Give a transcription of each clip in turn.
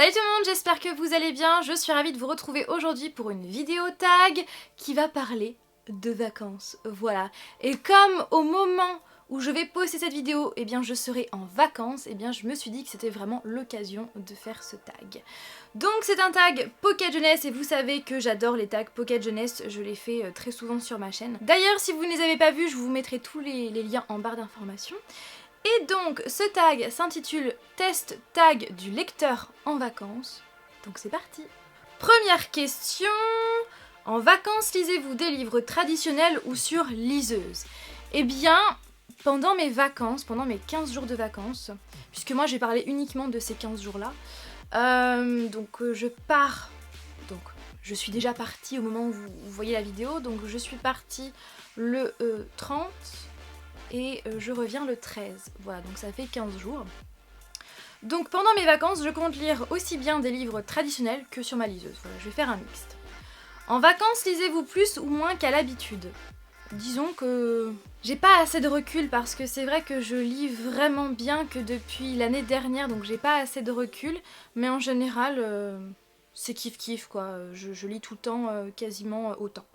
Salut tout le monde, j'espère que vous allez bien. Je suis ravie de vous retrouver aujourd'hui pour une vidéo tag qui va parler de vacances. Voilà. Et comme au moment où je vais poster cette vidéo, eh bien je serai en vacances, eh bien je me suis dit que c'était vraiment l'occasion de faire ce tag. Donc c'est un tag Pocket Jeunesse et vous savez que j'adore les tags Pocket Jeunesse, je les fais très souvent sur ma chaîne. D'ailleurs si vous ne les avez pas vus, je vous mettrai tous les liens en barre d'informations. Et donc ce tag s'intitule Test tag du lecteur en vacances. Donc c'est parti. Première question. En vacances, lisez-vous des livres traditionnels ou sur liseuse? Eh bien, pendant mes vacances, pendant mes 15 jours de vacances, puisque moi j'ai parlé uniquement de ces 15 jours-là, je pars, donc je suis déjà partie au moment où vous voyez la vidéo, donc je suis partie le 30 et je reviens le 13, voilà, donc ça fait 15 jours. Donc pendant mes vacances, je compte lire aussi bien des livres traditionnels que sur ma liseuse, voilà, je vais faire un mixte. En vacances, lisez-vous plus ou moins qu'à l'habitude? Disons que j'ai pas assez de recul parce que c'est vrai que je lis vraiment bien que depuis l'année dernière, donc j'ai pas assez de recul, mais en général, c'est kiff-kiff quoi, je lis tout le temps quasiment autant.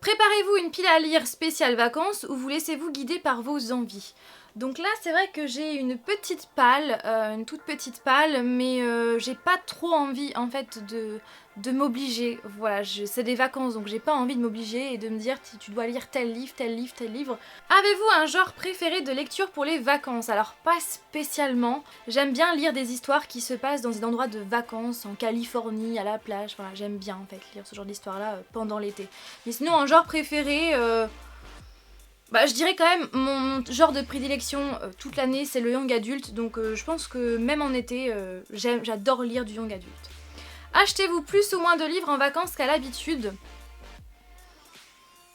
Préparez-vous une pile à lire spéciale vacances ou vous laissez-vous guider par vos envies? Donc là c'est vrai que j'ai une petite palle, une toute petite palle, mais j'ai pas trop envie en fait de m'obliger. Voilà, c'est des vacances donc j'ai pas envie de m'obliger et de me dire tu dois lire tel livre, tel livre, tel livre. Avez-vous un genre préféré de lecture pour les vacances? Alors pas spécialement, j'aime bien lire des histoires qui se passent dans des endroits de vacances, en Californie, à la plage, voilà j'aime bien en fait lire ce genre d'histoire là pendant l'été. Mais sinon un genre préféré... je dirais quand même mon genre de prédilection toute l'année c'est le young adulte, donc je pense que même en été j'adore lire du young adulte. Achetez-vous plus ou moins de livres en vacances qu'à l'habitude?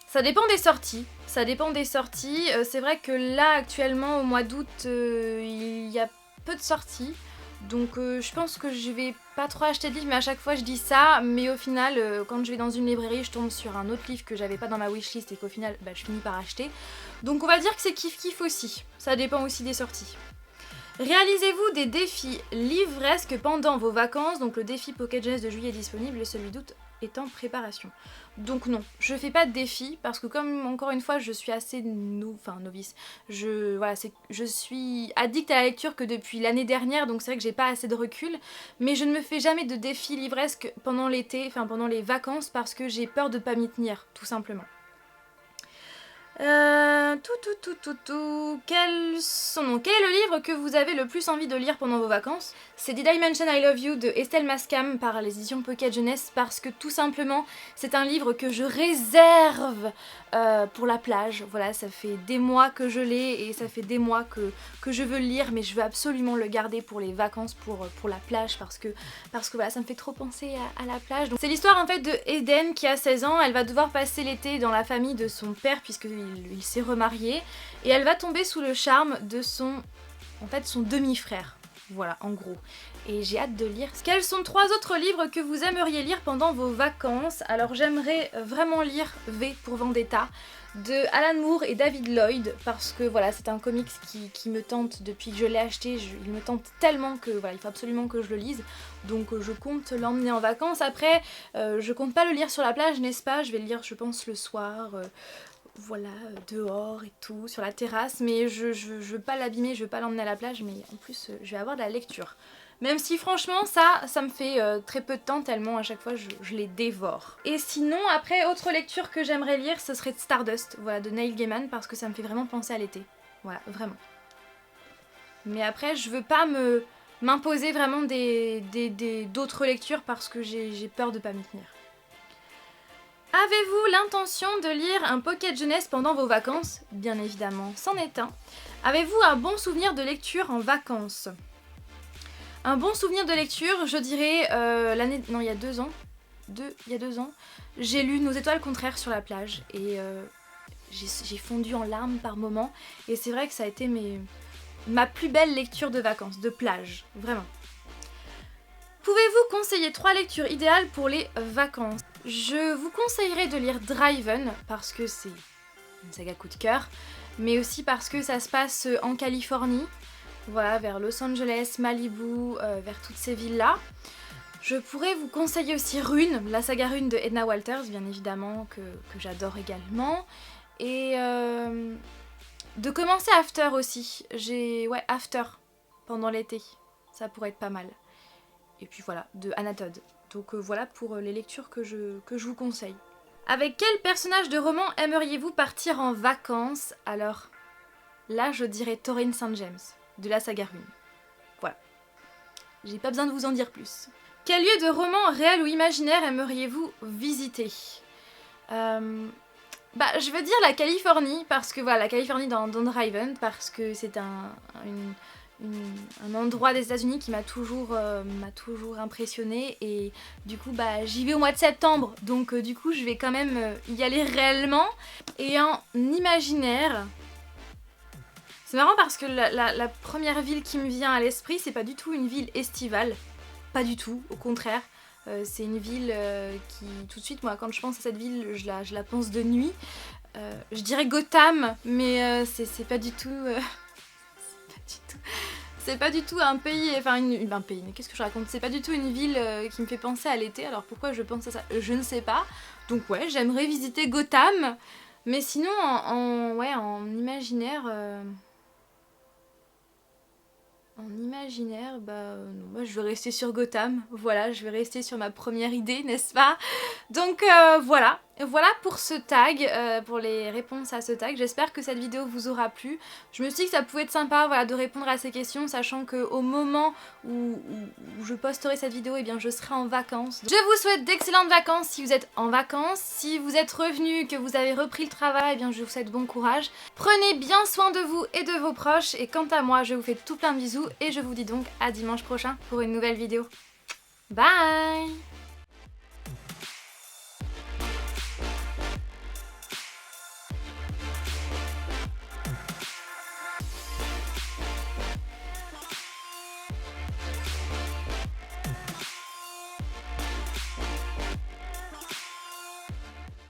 Ça dépend des sorties, ça dépend des sorties. C'est vrai que là actuellement au mois d'août il y a peu de sorties. Donc je pense que je vais pas trop acheter de livres, mais à chaque fois je dis ça, mais au final quand je vais dans une librairie je tombe sur un autre livre que j'avais pas dans ma wishlist et qu'au final je finis par acheter. Donc on va dire que c'est kiff-kiff aussi, ça dépend aussi des sorties. Réalisez-vous des défis livresques pendant vos vacances, donc le défi Pocket Jeunesse de juillet est disponible et celui d'août est en préparation. Donc non, je fais pas de défi parce que comme encore une fois je suis assez novice, je suis addict à la lecture que depuis l'année dernière, donc c'est vrai que j'ai pas assez de recul, mais je ne me fais jamais de défi livresque pendant l'été, enfin pendant les vacances parce que j'ai peur de pas m'y tenir, tout simplement. Quel est le livre que vous avez le plus envie de lire pendant vos vacances? C'est Did I Mention I Love You de Estelle Mascam par les éditions Pocket Jeunesse parce que tout simplement c'est un livre que je réserve pour la plage. Voilà, ça fait des mois que je l'ai et ça fait des mois que je veux le lire, mais je veux absolument le garder pour les vacances, pour la plage parce que voilà, ça me fait trop penser à la plage. C'est l'histoire en fait de Eden qui a 16 ans, elle va devoir passer l'été dans la famille de son père puisqu'il s'est remarié et elle va tomber sous le charme de son demi-frère. Voilà, en gros. Et j'ai hâte de lire. Quels sont 3 autres livres que vous aimeriez lire pendant vos vacances? Alors j'aimerais vraiment lire V pour Vendetta de Alan Moore et David Lloyd parce que voilà, c'est un comics qui me tente depuis que je l'ai acheté. Il me tente tellement que voilà, il faut absolument que je le lise. Donc je compte l'emmener en vacances. Après, je compte pas le lire sur la plage, n'est-ce pas? Je vais le lire, je pense, le soir. Voilà, dehors et tout, sur la terrasse, mais je veux pas l'abîmer, je veux pas l'emmener à la plage, mais en plus je vais avoir de la lecture. Même si franchement ça me fait très peu de temps tellement à chaque fois je les dévore. Et sinon après autre lecture que j'aimerais lire ce serait Stardust, voilà, de Neil Gaiman parce que ça me fait vraiment penser à l'été. Voilà, vraiment. Mais après je veux pas m'imposer vraiment d'autres lectures parce que j'ai peur de pas m'y tenir. Avez-vous l'intention de lire un Pocket Jeunesse pendant vos vacances? Bien évidemment, c'en est un. Avez-vous un bon souvenir de lecture en vacances? Un bon souvenir de lecture, je dirais il y a 2 ans. Il y a 2 ans, j'ai lu Nos étoiles contraires sur la plage et j'ai fondu en larmes par moments. Et c'est vrai que ça a été ma plus belle lecture de vacances, de plage, vraiment. Pouvez-vous conseiller 3 lectures idéales pour les vacances? Je vous conseillerais de lire Driven parce que c'est une saga coup de cœur, mais aussi parce que ça se passe en Californie. voilà, vers Los Angeles, Malibu, vers toutes ces villes-là. Je pourrais vous conseiller aussi Rune, la saga Rune de Edna Walters, bien évidemment, que j'adore également. Et de commencer After aussi. Ouais, After, pendant l'été. Ça pourrait être pas mal. Et puis voilà, de Anna Todd. Donc voilà pour les lectures que je vous conseille. Avec quel personnage de roman aimeriez-vous partir en vacances? Alors, là je dirais Thorin St. James, de la saga Rune. Voilà. J'ai pas besoin de vous en dire plus. Quel lieu de roman réel ou imaginaire aimeriez-vous visiter? Je veux dire la Californie, parce que voilà, la Californie dans Driven, parce que c'est un endroit des États-Unis qui m'a toujours impressionnée, et du coup j'y vais au mois de septembre, donc du coup je vais quand même y aller réellement. Et en imaginaire, c'est marrant parce que la première ville qui me vient à l'esprit, c'est pas du tout une ville estivale. Pas du tout, au contraire. C'est une ville qui, tout de suite, moi, quand je pense à cette ville, je la pense de nuit. Je dirais Gotham, mais c'est pas du tout... c'est pas du tout un pays... Enfin, un pays, mais qu'est-ce que je raconte? C'est pas du tout une ville qui me fait penser à l'été. Alors pourquoi je pense à ça? Je ne sais pas. Donc ouais, j'aimerais visiter Gotham. Mais sinon, en imaginaire... En imaginaire, non, moi je vais rester sur Gotham, voilà, je vais rester sur ma première idée, n'est-ce pas? Donc voilà pour ce tag, pour les réponses à ce tag. J'espère que cette vidéo vous aura plu. Je me suis dit que ça pouvait être sympa, voilà, de répondre à ces questions, sachant qu'au moment où je posterai cette vidéo, eh bien je serai en vacances. Je vous souhaite d'excellentes vacances si vous êtes en vacances. Si vous êtes revenu, que vous avez repris le travail, eh bien je vous souhaite bon courage. Prenez bien soin de vous et de vos proches, et quant à moi, je vous fais tout plein de bisous, et je vous dis donc à dimanche prochain pour une nouvelle vidéo. Bye!